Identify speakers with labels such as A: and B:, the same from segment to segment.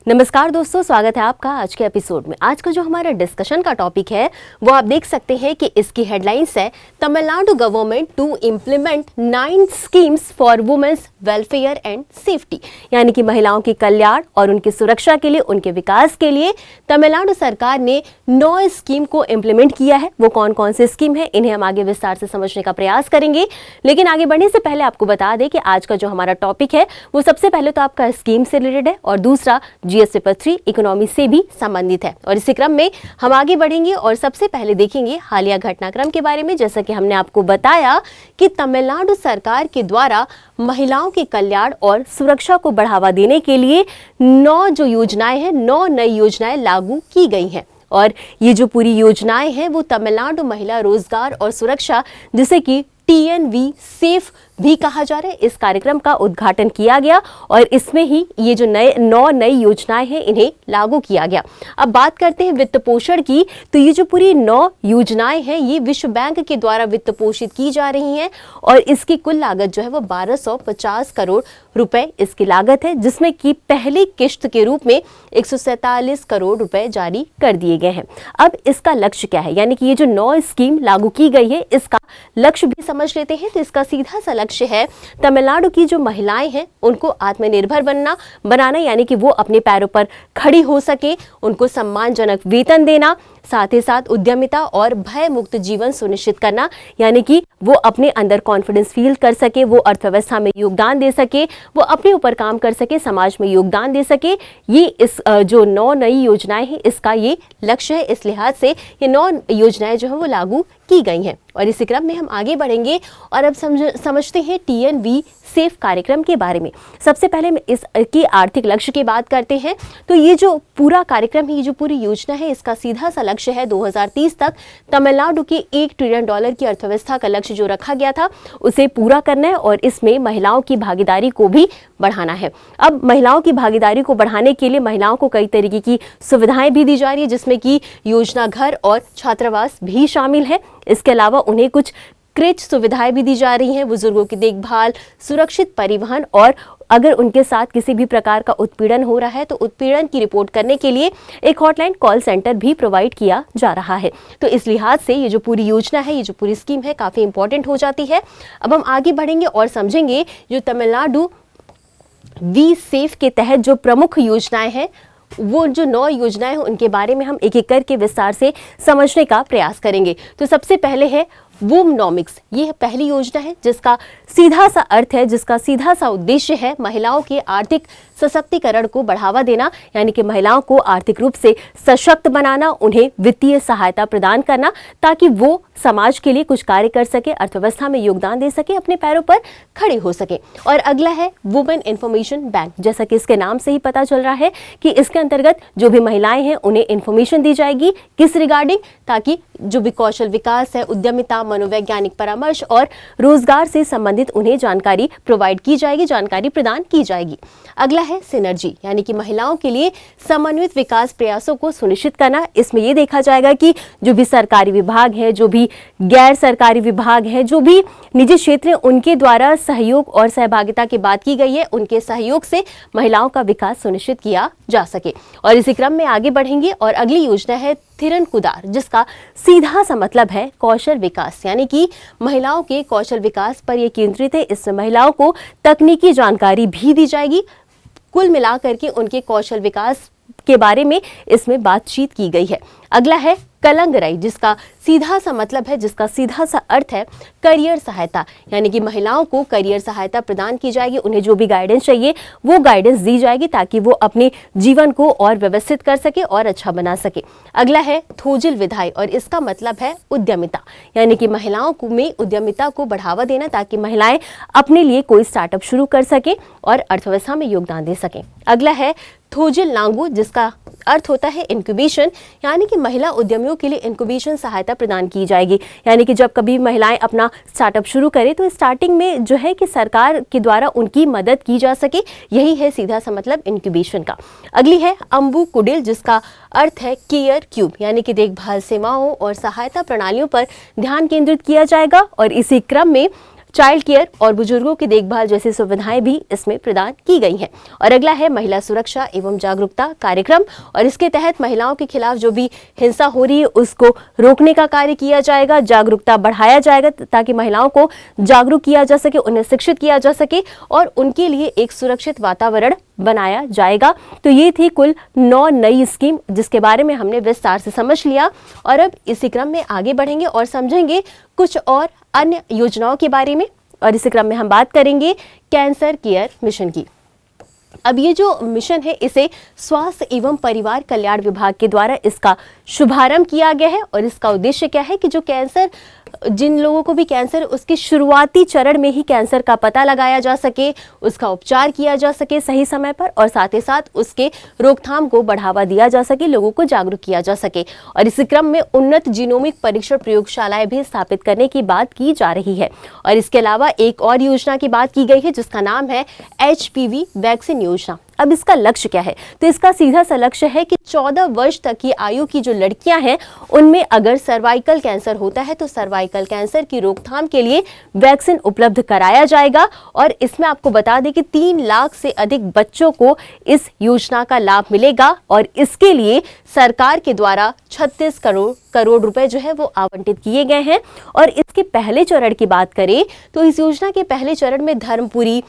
A: नमस्कार दोस्तों, स्वागत है आपका आज के एपिसोड में। आज का जो हमारा डिस्कशन का टॉपिक है वो आप देख सकते हैं कि इसकी हेडलाइंस है Tamil Nadu government to implement 9 schemes for womens welfare and safety, यानी कि महिलाओं के कल्याण और उनकी सुरक्षा के लिए, उनके विकास के लिए तमिलनाडु सरकार ने 9 स्कीम को इम्प्लीमेंट किया है। वो कौन कौन से स्कीम है, इन्हें हम आगे विस्तार से समझने का प्रयास करेंगे। लेकिन आगे बढ़ने से पहले आपको बता दें कि आज का जो हमारा टॉपिक है वो सबसे पहले तो आपका स्कीम से रिलेटेड है और दूसरा जीएस पेपर 3 इकोनॉमी से भी संबंधित है। और इसी क्रम में हम आगे बढ़ेंगे और सबसे पहले देखेंगे हालिया घटनाक्रम के बारे में। जैसा कि हमने आपको बताया कि तमिलनाडु सरकार के द्वारा महिलाओं के कल्याण और सुरक्षा को बढ़ावा देने के लिए 9 जो योजनाएं हैं, 9 नई योजनाएं लागू की गई हैं। और ये जो पूरी योजनाएं हैं वो तमिलनाडु महिला रोजगार और सुरक्षा, जिसे कि TNV सेफ भी कहा जा रहा है, इस कार्यक्रम का उद्घाटन किया गया और इसमें ही ये जो 9 नई योजनाएं हैं इन्हें लागू किया गया। अब बात करते हैं वित्त पोषण की, तो ये जो पूरी 9 योजनाएं हैं ये विश्व बैंक के द्वारा वित्त पोषित की जा रही हैं और इसकी कुल लागत जो है वो 1250 करोड़ रुपए इसकी लागत है, जिसमें कि पहली किश्त के रूप में 147 करोड़ रुपए जारी कर दिए गए हैं। अब इसका लक्ष्य क्या है, यानी कि ये जो 9 स्कीम लागू की गई है इसका लक्ष्य भी समझ लेते हैं। तो इसका सीधा सा लक्ष्य है तमिलनाडु की जो महिलाएं हैं उनको आत्मनिर्भर बनाना, यानी कि वो अपने पैरों पर खड़ी हो सके, उनको सम्मानजनक वेतन देना, साथ ही साथ उद्यमिता और भय मुक्त जीवन सुनिश्चित करना, यानी कि वो अपने अंदर कॉन्फिडेंस फील कर सके, वो अर्थव्यवस्था में योगदान दे सके, वो अपने ऊपर काम कर सके, समाज में योगदान दे सके। ये इस जो 9 नई योजनाएं हैं इसका ये लक्ष्य है। इस लिहाज से ये 9 योजनाएं जो है वो लागू की गई हैं। और इसी क्रम में हम आगे बढ़ेंगे और अब समझते हैं TNV सेफ कार्यक्रम के बारे में। सबसे पहले मैं इसकी आर्थिक लक्ष्य की बात करते हैं। तो ये जो पूरा कार्यक्रम है, ये जो पूरी योजना है, इसका सीधा सा लक्ष्य है 2030 तक तमिलनाडु के $1 ट्रिलियन की अर्थव्यवस्था का लक्ष्य जो रखा गया था उसे पूरा करना है और इसमें महिलाओं की भागीदारी को भी बढ़ाना है। अब महिलाओं की भागीदारी को बढ़ाने के लिए महिलाओं को कई तरीके की सुविधाएं भी दी जा रही है, जिसमें कि योजना घर और छात्रावास भी शामिल है। इसके अलावा उन्हें कुछ क्रेच सुविधाएं भी दी जा रही हैं, बुजुर्गों की देखभाल, सुरक्षित परिवहन और अगर उनके साथ किसी भी प्रकार का उत्पीड़न हो रहा है तो उत्पीड़न की रिपोर्ट करने के लिए एक हॉटलाइन कॉल सेंटर भी प्रोवाइड किया जा रहा है। तो इस लिहाज से ये जो पूरी योजना है, ये जो पूरी स्कीम है काफ़ी इंपॉर्टेंट हो जाती है। अब हम आगे बढ़ेंगे और समझेंगे जो तमिलनाडु वी सेफ के तहत जो प्रमुख योजनाएं हैं, वो जो 9 योजनाएं हैं उनके बारे में हम एक एक करके विस्तार से समझने का प्रयास करेंगे। तो सबसे पहले है वुमनॉमिक्स। ये पहली योजना है जिसका सीधा सा अर्थ है, जिसका सीधा सा उद्देश्य है महिलाओं के आर्थिक सशक्तिकरण को बढ़ावा देना, यानी कि महिलाओं को आर्थिक रूप से सशक्त बनाना, उन्हें वित्तीय सहायता प्रदान करना ताकि वो समाज के लिए कुछ कार्य कर सके, अर्थव्यवस्था में योगदान दे सके, अपने पैरों पर खड़े हो सके। और अगला है वुमेन इंफॉर्मेशन बैंक। जैसा कि इसके नाम से ही पता चल रहा है कि इसके अंतर्गत जो भी महिलाएं हैं उन्हें इंफॉर्मेशन दी जाएगी, किस रिगार्डिंग, ताकि जो भी कौशल विकास है, उद्यमिता, मनोवैज्ञानिक परामर्श और रोजगार से संबंधित उन्हें जानकारी प्रोवाइड की जाएगी, जानकारी प्रदान की जाएगी। अगला है सिनर्जी, यानी कि महिलाओं के लिए समन्वित विकास प्रयासों को सुनिश्चित करना। इसमें यह देखा जाएगा कि जो भी सरकारी विभाग है, जो भी गैर सरकारी विभाग है, जो भी निजी क्षेत्र है, उनके द्वारा सहयोग और सहभागिता की बात की गई है, उनके सहयोग से महिलाओं का विकास सुनिश्चित किया जा सके। और इसी क्रम में आगे बढ़ेंगे और अगली योजना है थिरनकुदार, जिसका सीधा सा मतलब है कौशल विकास, यानी कि महिलाओं के कौशल विकास पर यह केंद्रित है। इसमें महिलाओं को तकनीकी जानकारी भी दी जाएगी। कुल मिलाकर के उनके कौशल विकास के बारे में इसमें बातचीत की गई है। अगला है कलंगराई, जिसका सीधा सा मतलब है, जिसका सीधा सा अर्थ है करियर सहायता, यानी कि महिलाओं को करियर सहायता प्रदान की जाएगी, उन्हें जो भी गाइडेंस चाहिए वो गाइडेंस दी जाएगी ताकि वो अपने जीवन को और व्यवस्थित कर सके और अच्छा बना सके। अगला है थोजिल विधाई और इसका मतलब है उद्यमिता, यानी कि महिलाओं में उद्यमिता को बढ़ावा देना ताकि महिलाएं अपने लिए कोई स्टार्टअप शुरू कर सके और अर्थव्यवस्था में योगदान दे सकें। अगला है थोजिल नांगू, जिसका अर्थ होता है इंक्यूबेशन, यानी कि महिला उद्यमियों के लिए इंक्यूबेशन सहायता प्रदान की जाएगी, यानी कि जब कभी महिलाएं अपना स्टार्टअप शुरू करें तो स्टार्टिंग में जो है कि सरकार के द्वारा उनकी मदद की जा सके, यही है सीधा सा मतलब इंक्यूबेशन का। अगली है अम्बू कुडिल, जिसका अर्थ है केयर क्यूब, यानी कि देखभाल सेवाओं और सहायता प्रणालियों पर ध्यान केंद्रित किया जाएगा और इसी क्रम में चाइल्ड केयर और बुजुर्गों की देखभाल जैसी सुविधाएं भी इसमें प्रदान की गई हैं। और अगला है महिला सुरक्षा एवं जागरूकता कार्यक्रम, और इसके तहत महिलाओं के खिलाफ जो भी हिंसा हो रही है उसको रोकने का कार्य किया जाएगा, जागरूकता बढ़ाया जाएगा ताकि महिलाओं को जागरूक किया जा सके, उन्हें शिक्षित किया जा सके और उनके लिए एक सुरक्षित वातावरण बनाया जाएगा। तो ये थी कुल 9 नई स्कीम जिसके बारे में हमने विस्तार से समझ लिया, और अब इसी क्रम में आगे बढ़ेंगे और समझेंगे कुछ और अन्य योजनाओं के बारे में। और इसी क्रम में हम बात करेंगे कैंसर केयर मिशन की। अब ये जो मिशन है इसे स्वास्थ्य एवं परिवार कल्याण विभाग के द्वारा इसका शुभारंभ किया गया है, और इसका उद्देश्य क्या है कि जो कैंसर, जिन लोगों को भी कैंसर उसके शुरुआती चरण में ही कैंसर का पता लगाया जा सके, उसका उपचार किया जा सके सही समय पर, और साथ ही साथ उसके रोकथाम को बढ़ावा दिया जा सके, लोगों को जागरूक किया जा सके। और इसी क्रम में उन्नत जीनोमिक परीक्षण प्रयोगशालाएं भी स्थापित करने की बात की जा रही है। और इसके अलावा एक और योजना की बात की गई है जिसका नाम है HPV वैक्सीन योजना। अब इसका लक्ष्य क्या है? तो इसका सीधा सा लक्ष्य है कि 14 वर्ष तक की आयु की जो लड़कियां हैं उनमें अगर सर्वाइकल कैंसर होता है तो सर्वाइकल कैंसर की रोकथाम के लिए वैक्सीन उपलब्ध कराया जाएगा। और इसमें आपको बता दें कि 3 लाख से अधिक बच्चों को इस योजना का लाभ मिलेगा, और इसके लिए सरकार के द्वारा 36 करोड़ रुपए जो है वो आवंटित किए गए हैं। और इसके पहले चरण की बात करें तो इस योजना के पहले चरण में धर्मपुरी,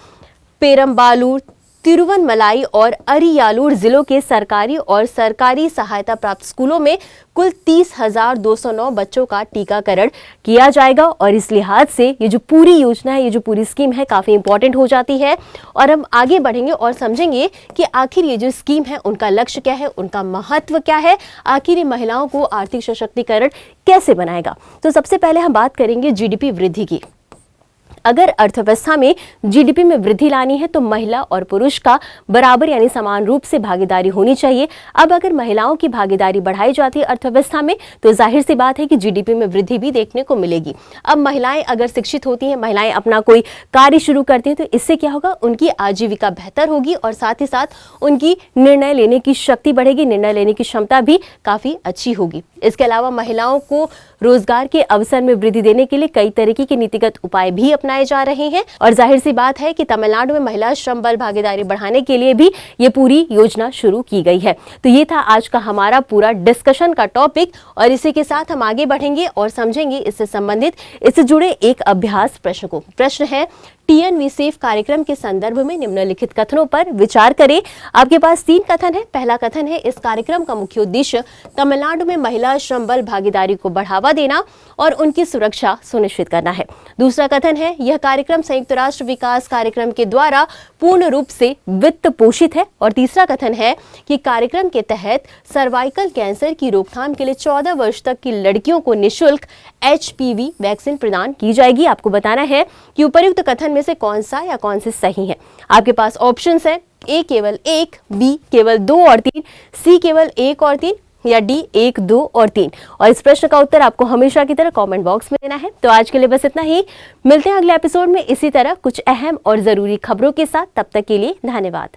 A: पेरम्बालूर, तिरुवनमलाई और अरियालूर जिलों के सरकारी और सरकारी सहायता प्राप्त स्कूलों में कुल 30,209 बच्चों का टीकाकरण किया जाएगा। और इस लिहाज से ये जो पूरी योजना है, ये जो पूरी स्कीम है काफ़ी इंपॉर्टेंट हो जाती है। और हम आगे बढ़ेंगे और समझेंगे कि आखिर ये जो स्कीम है उनका लक्ष्य क्या है, उनका महत्व क्या है, आखिर ये महिलाओं को आर्थिक सशक्तिकरण कैसे बनाएगा। तो सबसे पहले हम बात करेंगे GDP वृद्धि की। अगर अर्थव्यवस्था में GDP में वृद्धि लानी है तो महिला और पुरुष का बराबर यानी समान रूप से भागीदारी होनी चाहिए। अब अगर महिलाओं की भागीदारी बढ़ाई जाती है अर्थव्यवस्था में तो जाहिर सी बात है कि GDP में वृद्धि भी देखने को मिलेगी। अब महिलाएं अगर शिक्षित होती हैं, महिलाएं अपना कोई कार्य शुरू करती हैं तो इससे क्या होगा, उनकी आजीविका बेहतर होगी और साथ ही साथ उनकी निर्णय लेने की शक्ति बढ़ेगी, निर्णय लेने की क्षमता भी काफ़ी अच्छी होगी। इसके अलावा महिलाओं को रोजगार के अवसर में वृद्धि देने के लिए कई तरीके के नीतिगत उपाय भी अपनाए जा रहे हैं। और जाहिर सी बात है कि तमिलनाडु में महिला श्रम बल भागीदारी बढ़ाने के लिए भी ये पूरी योजना शुरू की गई है। तो ये था आज का हमारा पूरा डिस्कशन का टॉपिक, और इसी के साथ हम आगे बढ़ेंगे और समझेंगे इससे संबंधित, इससे जुड़े एक अभ्यास प्रश्न को। प्रश्न है, TNV सेफ कार्यक्रम के संदर्भ में निम्नलिखित कथनों पर विचार करें। आपके पास 3 कथन है। पहला कथन है, इस कार्यक्रम का मुख्य उद्देश्य तमिलनाडु में महिला श्रम बल भागीदारी को बढ़ावा देना और उनकी सुरक्षा सुनिश्चित करना है। दूसरा कथन है, यह कार्यक्रम संयुक्त राष्ट्र विकास कार्यक्रम के द्वारा पूर्ण रूप से वित्त पोषित है। और तीसरा कथन है कि कार्यक्रम के तहत सर्वाइकल कैंसर की रोकथाम के लिए 14 वर्ष तक की लड़कियों को निःशुल्क HPV वैक्सीन प्रदान की जाएगी। आपको बताना है कि उपर्युक्त कथन में से कौन सा या कौन से सही है। आपके पास ऑप्शंस है, A केवल 1, B केवल 2 और 3, C केवल 1 और 3 या D 1, 2 और 3। और इस प्रश्न का उत्तर आपको हमेशा की तरह कमेंट बॉक्स में देना है। तो आज के लिए बस इतना ही। मिलते हैं अगले एपिसोड में इसी तरह कुछ अहम और जरूरी खबरों के साथ। तब तक के लिए धन्यवाद।